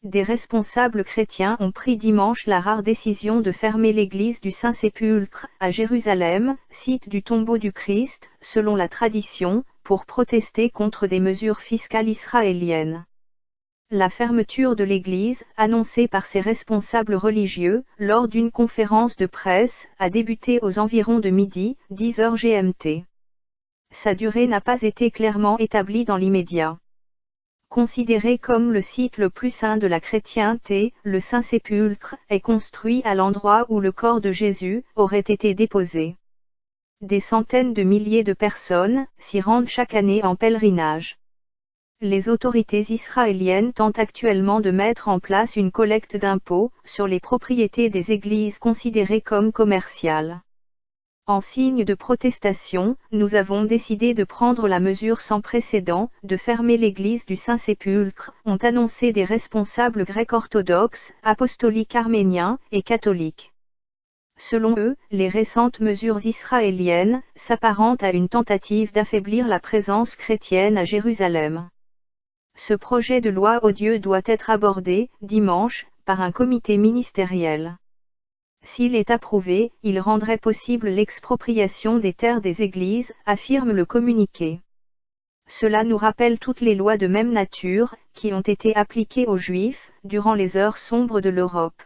Des responsables chrétiens ont pris dimanche la rare décision de fermer l'église du Saint-Sépulcre, à Jérusalem, site du tombeau du Christ, selon la tradition, pour protester contre des mesures fiscales israéliennes. La fermeture de l'église, annoncée par ses responsables religieux, lors d'une conférence de presse, a débuté aux environs de midi, 10h GMT. Sa durée n'a pas été clairement établie dans l'immédiat. Considéré comme le site le plus saint de la chrétienté, le Saint-Sépulcre est construit à l'endroit où le corps de Jésus aurait été déposé. Des centaines de milliers de personnes s'y rendent chaque année en pèlerinage. Les autorités israéliennes tentent actuellement de mettre en place une collecte d'impôts sur les propriétés des églises considérées comme commerciales. En signe de protestation, nous avons décidé de prendre la mesure sans précédent, de fermer l'église du Saint-Sépulcre, ont annoncé des responsables grecs orthodoxes, apostoliques arméniens et catholiques. Selon eux, les récentes mesures israéliennes s'apparentent à une tentative d'affaiblir la présence chrétienne à Jérusalem. Ce projet de loi odieux doit être abordé, dimanche, par un comité ministériel. S'il est approuvé, il rendrait possible l'expropriation des terres des églises, affirme le communiqué. Cela nous rappelle toutes les lois de même nature, qui ont été appliquées aux Juifs, durant les heures sombres de l'Europe.